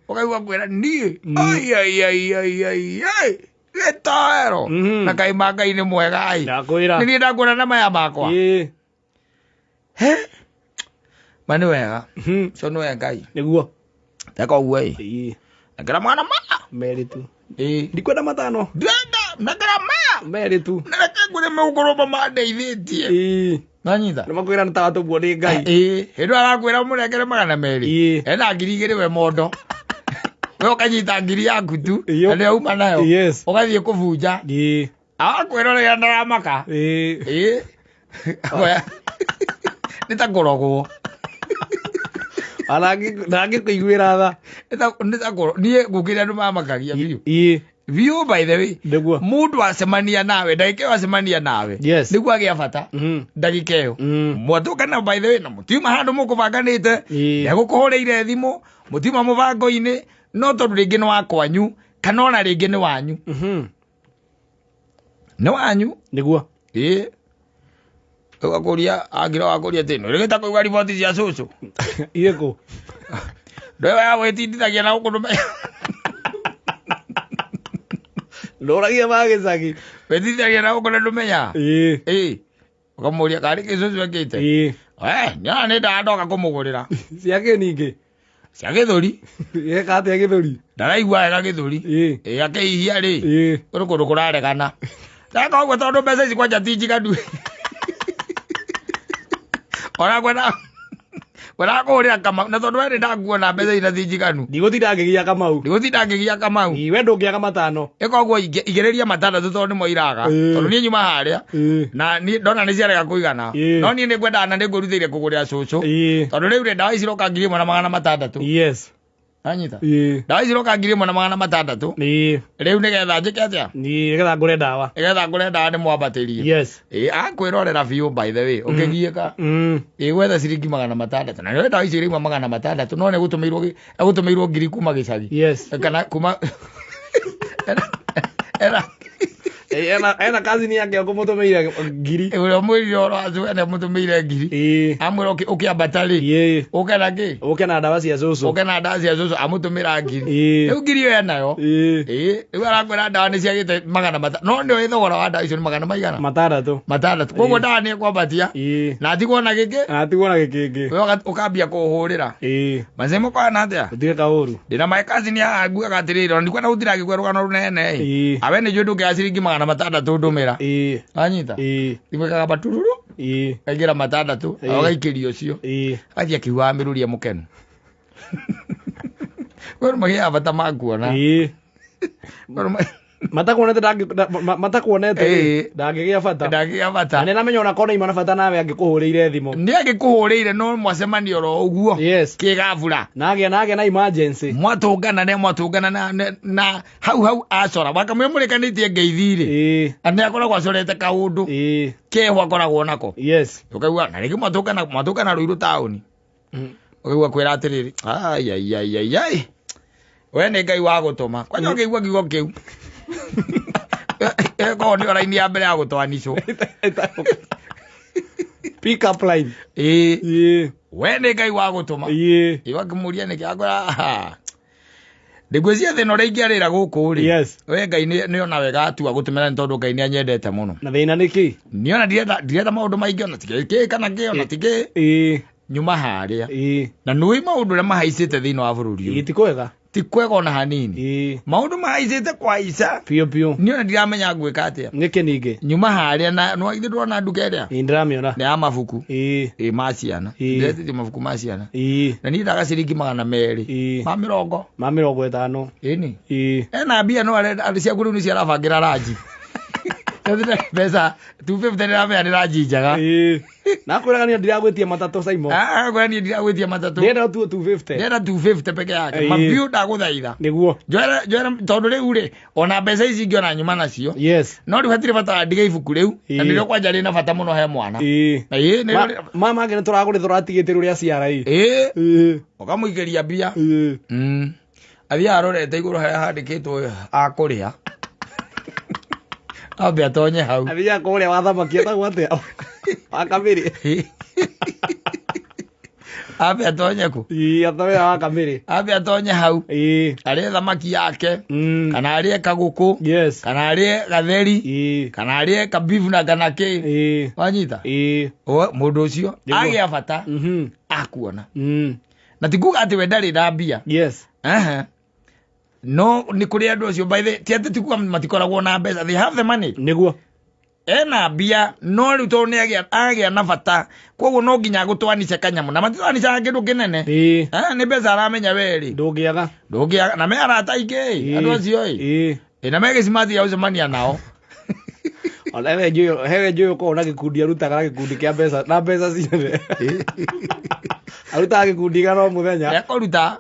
Ukaigua kwĩra niĩ ai gĩtoero na kaima Ngai nĩ mwega ai nĩ niĩ ndakuona na maya makwa ma nĩ wega so nĩ wega Ngai nĩguo teka ũguo nekera mwana maya merĩ tu ndikwenda matano ndenda nekera maya merĩ tu na reke ngũre mũgũrũma mandeithĩtie nanyita nĩ makwĩra nĩ tagatũguo nĩ Ngai hĩndĩ arakwĩra mũnengere 200 ena 2,000 we mondo we ũkanyita 1,000 yaku tu na nĩ auma nayo ũgathiĩ kũbunja agakwĩrorera ndaramaka nĩ ta kũrogwo ndangĩkũiguĩra tha nĩ ta kũrogwo niĩ gũkĩrĩa andũ mamakagia biũ by the way mũndũ acemania nawe ndagĩka ĩyo acemania nawe nĩguo agĩa bata ndagĩka ĩyo mwatũkana by the way na mũtiuma handũ mũkũbanganĩte ndegũkũhũrĩire thimũ mũtiuma mũbango-inĩ no tondũ rĩngĩ nĩ wakwanyu kana ona rĩngĩ nĩ wanyu nĩ wanyu nĩguo ũgakũria angĩra wakũria tĩno rĩgĩta kũigua riboti cia cũcũ irĩkũ ndũĩyo ya gwĩtindithagia na gũkũnũmenya ndũragia magĩcagi wĩtindithagia na gũkũnũmenya ũkamũria karĩ kĩcũcũ ekĩte nyona nĩ ndandoka kũmũgũrĩra ciake ningĩ cia gĩthũri eka atĩa gĩthũri ndaraigua wega gĩthũri akĩihia rĩ kũrĩ kũndũ kũraregana ndaka ũguo tondũ mbeca ici kwanja ti njiganu ona kwenda kũhũrĩra Kamau na tondũ we ndakuona mbeca ici ti njiganu ndigũtinda ngĩgia Kamau we ndũngĩaga matano ĩka ũguo igĩrĩria 6 tondũ nĩ moiraga tondũ niĩ nyuma harĩa na ndona nĩ ciarega kũigana no niĩ nĩ ngwendaga na nĩ ngũrutĩire kũgũrĩra cũcũ tondũ rĩu ndawa ici iroka 1,600 anyita ndawa ici iroka 1,600 rĩu nĩgetha njĩke atĩa nĩgetha ngũre ndawa nĩ mwambatĩrie akwĩrorera biũ by the way ũkĩgiĩka gwetha ciringi 600 na nĩwe ndawa ici ĩrauma 600 no nĩ egũtũmĩirwo 1,000 kuma gĩcagi kana kuma ena kazi yake akũmũtũmĩire 1,000 ũrĩa mwĩrire ũracu ene mũtũmĩire 1,000 amwĩra ũkĩambata rĩ ũkena kĩ ũkena ndawa cia cũcũ amũtũmĩra 1,000 rĩu 1,000 ĩyo enayo rĩu arakwĩra ndawa nĩ ciagĩte 600 no nĩ ũĩ thogora wa ndawa icio nĩ 600 koguo ndawa nĩ ekwambatia na atigwo na gĩkĩ we ũkambia kũhũrĩra mace mũkwana atĩa ndĩna maĩkaci nĩ aguaga atĩrĩrĩ ona ndikwenda gũtiragĩkwe rũgano rũnene awe nĩ njũĩ ndũngĩaga ciringi 600 ndũmĩra anyita imwĩkaga batururu kaingĩra 600 agaikĩrio ũcio athiĩ akiugaga mĩrũri mũkenu we magĩaga bata makuona matakuonete ndangĩgĩa bata na nĩnamenya ona kona imana bata nawe angĩkũhũrĩire thimũ nĩ angĩkũhũrĩire no mwacemanio ro ũguo kĩgabura nagĩa na emergency mwatũngana na hau acora wakamwĩra mũrĩkanĩtie ngeithi-rĩ nĩ akoragwo acorete kaũndũ keho akoragwo nako ũkaigua na rĩngĩ mwatũngana Rũirũ taũni ũkaigua kwĩra atĩrĩrĩ ai we nĩ Ngai wa gũtũma kwanja ũkĩigua kiugo kĩu korwo nĩ oraini ya mbere ya gũtwanicwo pick up line we nĩ Ngai wa gũtũma akĩmũria nĩkĩ akwĩra ndĩgwĩcia thĩna ũrĩa ingĩarĩra gũkũ rĩ we Ngai nĩ ona wega atua gũtũmĩra nĩ tondũ Ngai nĩ anyendete mũno na thĩna nĩkĩ nĩ ona ndirenda maũndũ maingĩ ona tikĩ kana kĩ ona tikĩ nyuma harĩa na nĩũĩ maũndũ ũrĩa mahaicĩte thĩinĩ wa bũrũri ũyũ tikwega tikwega ona hanini maũndũ mahaicĩte kwa ica piũ niĩ ona ndiramenya gwĩka atĩa nĩkĩ ningĩ nyuma harĩa na no ithe ndona nduka ĩrĩa nĩndĩramĩona nĩ ya mabuku ma ciana ndĩretĩtie mabuku ma ciana na niĩ ndaga ciringi 200 ma 50 ĩni ena mbia no arĩ cia kũrĩu nĩ ciarabangĩra ranji mbeca 250 nĩramenya nĩ ranji njega nakwĩraga niĩ ndiragwĩtia matatũ Simon kwĩra niĩ ndiragwĩtia matatũ ndĩrenda tu 250 ndĩrenda 250 peke yake mabiũ ndagũthaitha nĩguo njoera tondũ rĩu rĩ ona mbeca ici ingĩona nyuma nacio no rĩu hatirĩ bata ndige ibuku rĩu na nĩrĩo kwanja rĩ na bata mũno he mwana mama angĩ nĩtũragũrĩ tũratigĩte rũrĩa ciara ũkamũikĩria mbia athiĩ arorete igũrũ harĩa handĩkĩtwo akũrĩa ambe atonye hau athiĩ akũrĩa wa thamaki etagwo atĩa wa Kamĩrĩ Abe atonye ku. Atoe wa kamiri. Abe atonye hau. Arĩe thamaki yake. Kana arĩe kaguku. Yes. Kana arĩe gatheri. Kana arĩe kabifu na kanake. Wanyita. Mũndũ ũcio agĩa bata. Akuona. Na tikuga ati we ndarĩ na mbia. Yes. No ni kuri andu acio by the ti ati tikuga matikoragwo na mbeca, they have the money. Niguo. Ena mbia no riu to ne agĩa na bata, koguo no nginya gutwanice kanyamu na matwanice kindu kinene. Ni mbeca aramenya weri ndũngĩaga na me arata ingĩ andu acio na me gĩcimati ya ucemania nao. Ona hewe njuyo ko na gikundi arutaga gikundi kia mbeca na mbeca ciothe. Aruta gikundi gano muthenya yakoruta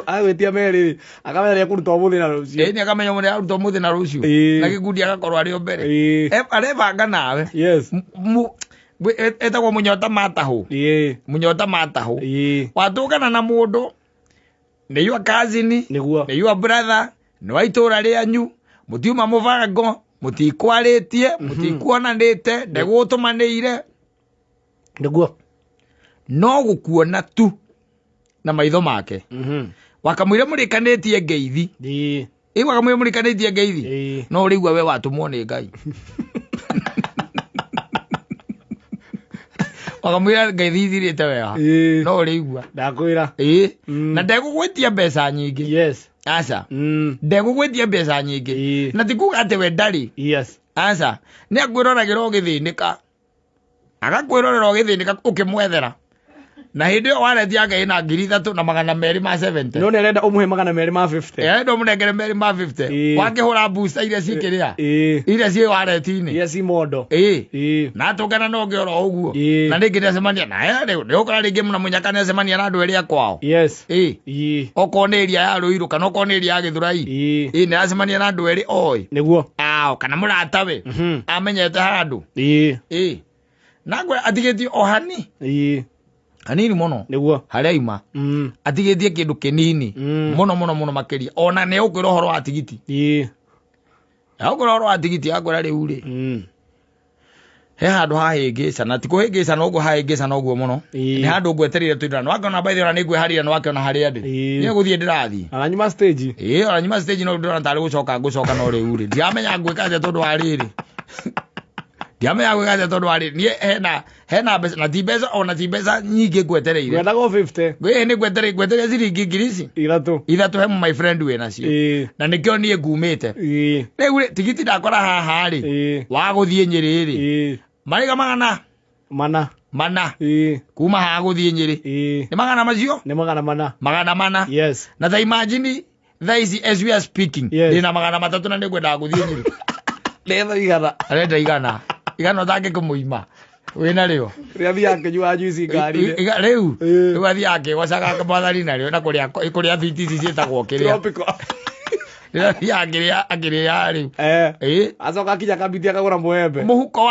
agwetia meri akamenya kuruta umuthi na rucio. Ni akamenya muri aruta umuthi na rucio na gikundi agakorwo ari mbere arevanga nawe. Yes. Etagwo munyota matahu. Munyota matahu. Watũkana na mũndũ nĩ your cousin, nĩ your brother, nĩ wa itũra rĩanyu, mũtiuma mũbango, mũtikwarĩtie, mũtikuonanĩte, ndegũtũmanĩire. Niguo. No gũkuona tu na maitho make. Wakamwĩra mũrĩkanĩtie ngeithi. Wakamwĩra mũrĩkanĩtie ngeithi. No rĩigua we watũmwo nĩ Ngai. Wakamwĩra ngeithi ithirĩte wega. No rĩigua. Ndakwĩra. Na ndegũgwĩtia mbeca nyingĩ. Yes. Aca. Ndegũgwĩtia mbeca nyingĩ. Na tikuga atĩ we ndarĩ. Yes. Aca. Nĩ akwĩroragĩra ũgĩthĩnĩka. Agakwĩrorera ũgĩthĩnĩka ũkĩmwethera. Na hĩndĩ ĩyo waretia Ngai na 3,270. No nĩarenda ũmũhe 250. Endo mũnengere 250. Wakĩhũra booster iria cikĩrĩa. Iria ciĩ wareti-inĩ. Iria ci mondo. Na tũngana no ngĩora ũguo. Na nĩngĩ ndacemania na nĩ ũkora rĩngĩ mũna mũnyaka nĩ acemania na andũ erĩ a kwao. Yes. Okorwo nĩ ĩria ya Rũirũ kana okorwo nĩ ĩria ya Gĩthũrai. Nĩ acemania na andũ erĩ oĩ. Nĩguo. Kana mũratawe. Amenyete handũ. Na ngwe atigĩtie o hani. Hanini muno. Niguo. Harĩa ima. Atigĩtie kĩndũ kĩnini. Muno makĩria. Ona nĩ ũkwĩra ũhoro wa tigiti. Ũkwĩra ũhoro wa tigiti akwĩra rĩu rĩ. He handũ hahĩngĩca na tikũhĩngĩca no ũguo hahĩngĩca no ũguo mũno. Nĩ handũ ngwetereire twĩrana. Wakĩona baithĩ ona nĩ ngwĩharĩria na wakĩona harĩa ndĩ. Nĩ gũthiĩ ndĩrathiĩ. Aranyuma stage. Aranyuma stage no ndĩrona tarĩ gũcoka no rĩu rĩ. Ndiamenya ngwĩka atĩa tondũ wa rĩrĩ. Ndiamenya gwĩka atĩa tondũ wa rĩrĩ. Niĩ hena mbeca na ti mbeca ona ti mbeca nyingĩ ngwetereire. Ngwendaga 50. Nĩ ngwetereire ciringi ngiri ici. Ithatũ he my friend wĩ nacio. Na nĩkĩo niĩ ngumĩte. Rĩu rĩ tigiti ndakora haha rĩ. Wa gũthiĩ Nyĩrĩ rĩ. Marĩga mana. Kuma haha gũthiĩ Nyĩrĩ. Nĩ magana macio? Nĩ magana mana. Yes. Na ta imagine thaa ici as we are speaking. Ndĩna magana 3 na nĩngwendaga gũthiĩ Nyĩrĩ. Arenda igana ũtangĩ kũmũima wĩna rĩo rĩathiaga akĩnyua juice ngari-inĩ rĩu athiaga akĩgocaga mwathani narĩo na kũrĩa thwiti ici ciĩtagwo kĩrĩa rĩrĩa athiaga akĩrĩa rĩu acoka akinya akambiti akagũra mũembe mũhuko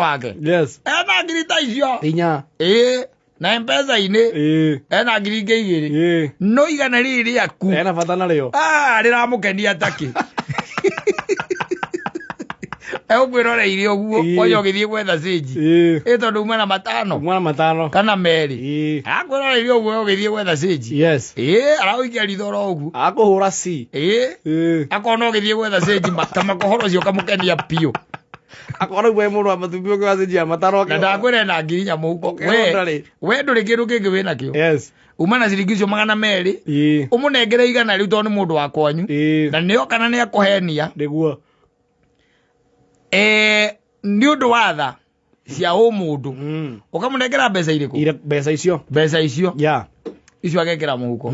wake yes ena ngiri ta icio inya na M-Pesa-inĩ ena ngiri ingĩ igĩrĩ no igana rĩrĩ rĩaku ena bata narĩo rĩramũkenia takĩ ũkwĩroreire ũguo oyo ũgĩthiĩ gwetha cĩnji tondũ uma na matano kana merĩ akwĩroreire ũguo ũgĩthiĩ gwetha cĩnji aragũikia ritho ro ũguo akũhũra ci akona ũgĩthiĩ gwetha cĩnji ta makohoro ũcio kamũkenia piũ akona ũguo mũndũ wa matumbĩ ũkĩwa cĩnji ya matano na ndakwĩra ena ngiri nya mũhuko we ndũrĩ kĩndũ kĩngĩ wĩnakĩo uma na ciringi icio 200 ũmũnengere igana rĩu tondũ nĩ mũndũ wa kwanyu na nĩo kana nĩ akũhenia nĩguo nĩ ũndũ wa tha cia ũmũndũ ũkamũnengera mbeca irĩkũ mbeca icio icio agekĩra mũhuko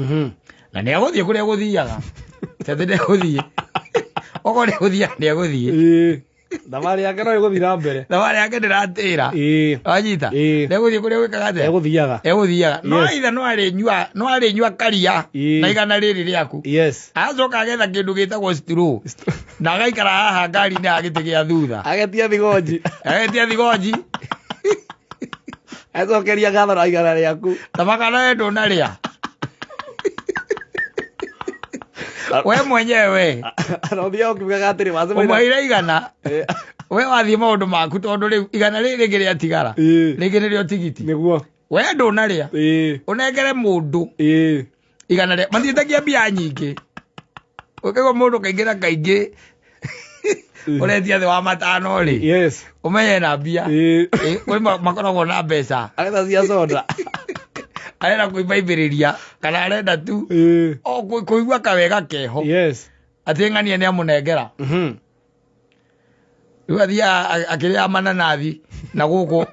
na nĩ agũthiĩ kũrĩa gũthiaga tete ndegũthiĩ okorwo nĩegũthiaga nĩegũthiĩ thabarĩ yake no ĩgũthiĩ na mbere thabarĩ yake ndĩratĩra wanyita ndegũthiĩ kũrĩa gwĩkaga atĩa egũthiaga no itha no arĩnyua karia na igana rĩrĩ rĩaku agacoka agetha kĩndũ gĩtagwo straw na agaikara haha ngari-inĩ ha gĩtĩ gĩa thutha agetia thigonji acokeria ngatho na igana rĩaku na makana we ndũnarĩa we mwenyewe arothiaga ũkiugaga atĩrĩ ũmwaire igana we wathiĩ maũndũ maku tondũ rĩu igana rĩrĩ rĩngĩ rĩatigara rĩngĩ nĩrĩo tigiti we ndunaria unengere mundu igana ria mathietagia mbia nyingi ukego mundu kaingira kaingi uretia thi wa matano ri umenye na mbia kuri makoragwo na mbeca arenda cia soda arenda kuibaibiriria kana arenda tu o kuigua kawega keho ati ng'ania ni amunengera rĩu athia akĩrĩa mananathi na gũkũ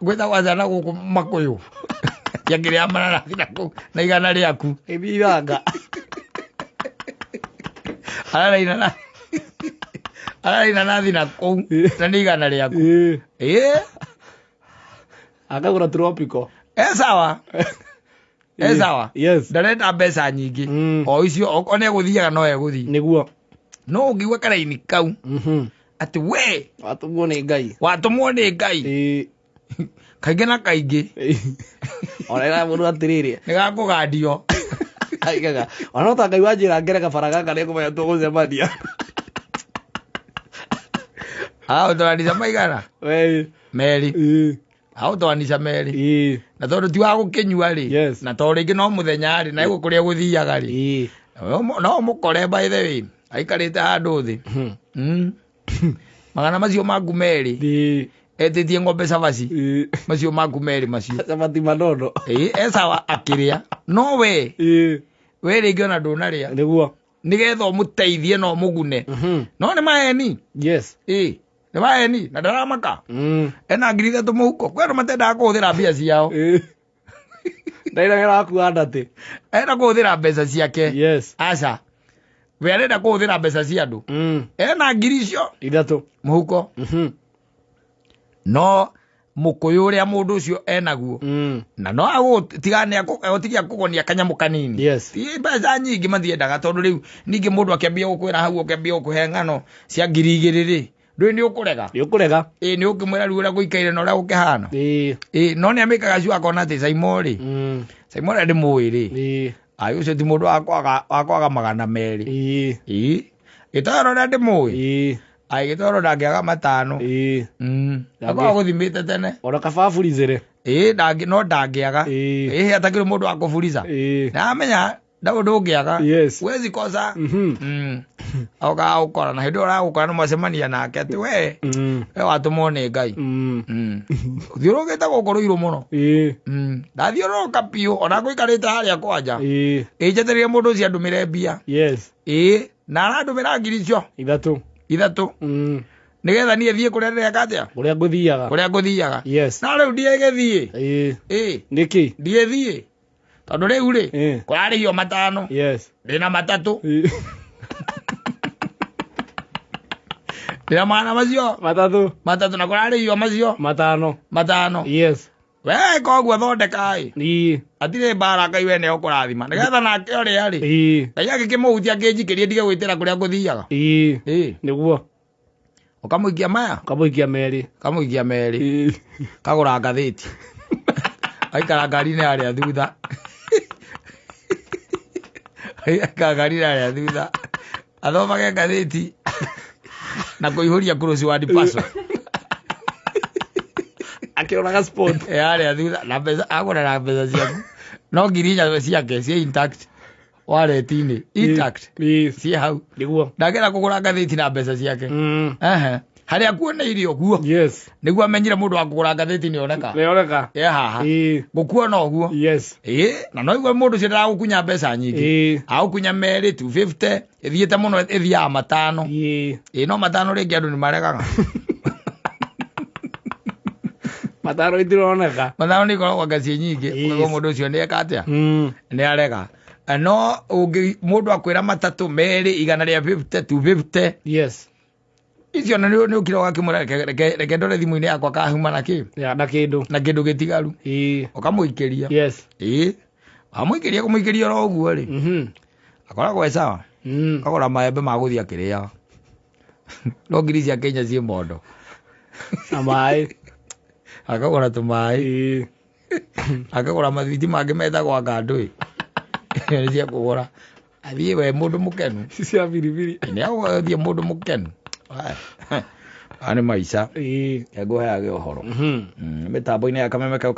gwĩta gwaca na gũkũ Makũyũ akĩrĩa mananathi na igana rĩaku ĩthiranga araraina nathi na kũu na nĩ igana rĩaku akagũra tropical sawa sawa ndarenda mbeca nyingĩ o icio one egũthiaga no egũthiĩ nĩguo no ũngĩigua karaini kau ati we watumwo nĩ Ngai kaingĩ na kaingĩ ona mũndũ atĩrĩrĩ nĩgakũgandio aigaga ona no ta Ngai wanjĩra ngere kabara gaka nĩngũmenya tũgũcemania ũtwanisha maigana merĩ ũtwanisha merĩ na tondũ ti wa gũkĩnyua rĩ na tondũ rĩngĩ no mũthenya rĩ na gũkũrĩa gũthiaga rĩ no mũkore by the way aikarĩte handũ thĩ magana macio maku merĩ etĩtie ng'ombe cabaci macio maku merĩ macio cabaci manono sawa akĩrĩa no we rĩngĩ ona ndũnarĩa nĩguo nĩgetha ũmũteithie na ũmũgune no nĩ maheni nĩ maheni na ndaramaka ena 3,000 mũhuko kwĩ andũ matendaga kũhũthĩra mbia ciao ndairagĩra wakua ndatĩ enda kũhũthĩra mbeca ciake aca we arenda kũhũthĩra mbeca cia andũ ena 3,000 icio 3 mũhuko no Mũkũyũ ũrĩa mũndũ ũcio enaguo na no agũtigane agũtigia kũgonia kanyamũ kanini ti mbeca nyingĩ mathiendaga tondũ rĩu ningĩ mũndũ akĩambia gũkwĩra hau akĩambia gũkũhe ng'ano cia 2,000 rĩ ndũĩ nĩ ũkũrega nĩ ũkĩmwĩra rĩu ũrĩa gũikaire na ũrĩa gũkĩhana no nĩ amĩkaga cio akona atĩ Saimo rĩ Saimo rĩ ndĩmũĩ rĩ ũcio ti mũndũ wakwaga 200 gĩtoro rĩa ndĩmũĩ gĩtoro ndangĩaga 5 akwaga gũthimĩte tene ona kababũricĩre no ndangĩaga atakĩrĩ mũndũ wa kũburica na amenya ndũngĩaga wezi kosa oka ũkora na hĩndĩ ũragũkora nĩ mwacemania nake atĩ we watũmwo nĩ Ngai thiũrũkĩte gũkũ rũirũ mũno ndathiũrũrũka biũ ona ngũikarĩte harĩa kwanja njetereire mũndũ ũcio andũmĩre mbia na arandũmĩra 3,000 icio 3 nĩgetha niĩ thiĩ kũrĩa ndĩreka atĩa kũrĩa ngũthiaga na rĩu ndiĩgĩthiĩ nĩkĩ ndiĩthiĩ tondũ rĩu rĩ kũrarĩhio 5 ndĩna 3 ndĩna mana macio 3 na kũrarĩhio macio 5 we koguo thondeka atirĩ mbara Ngai we nĩo kũrathima nĩgetha nake ũrĩa rĩ Ngai agĩkĩmũhutia akĩnjikĩrie ndige gwĩtĩra kũrĩa ngũthiaga nĩguo ũkamũikia maya kamũikia merĩ kagũra ngathĩti aikara ngari-inĩ harĩa thutha athomage ngathĩti na kũihũria crossword puzzle akĩonaga sport harĩa thutha na mbeca agũra na mbeca ciaku no 4,000 ciake cia intact wallet-inĩ intact ciĩ hau ndangĩenda kũgũra ngathĩti na mbeca ciake harĩa kuoneirio guo nĩguo amenyire mũndũ wa kũgũra ngathĩti nĩoneka haha gũkuona ũguo na no igwe mũndũ ũcio ndaragũkunya mbeca nyingĩ agũkunya merĩ 250 ĩthiĩte mũno ĩthiaga 5 no 5 rĩngĩ andũ nĩ maregaga 5 itironeka 5 nĩ ikoragwo ngaciĩ nyingĩ ũguo mũndũ ũcio nĩ eka atĩa nĩ arega no mũndũ akwĩra 3 merĩ igana rĩa 50 250 icio nĩ ũkira ũgakĩmũra reke ndore thimũ-inĩ yakwa kahuma na kĩndũ gĩtigaru ũkamũikĩria wamũikĩria kũmũikĩria oro ũguo rĩ akoragwo sawa akagũra maembe ma gũthiĩ akĩrĩaga no 3 cia Kenya ciĩ mondo na maĩ akagũra tũmaĩ akagũra mathwiti mangĩ metagwo ngandũĩ nĩ cia kũgũra athiĩ we mũndũ mũkenu cia biribiri nĩ agũthiĩ mũndũ mũkenu nĩ maica ngũheage ũhoro mĩtambo-inĩ ya Kameme kau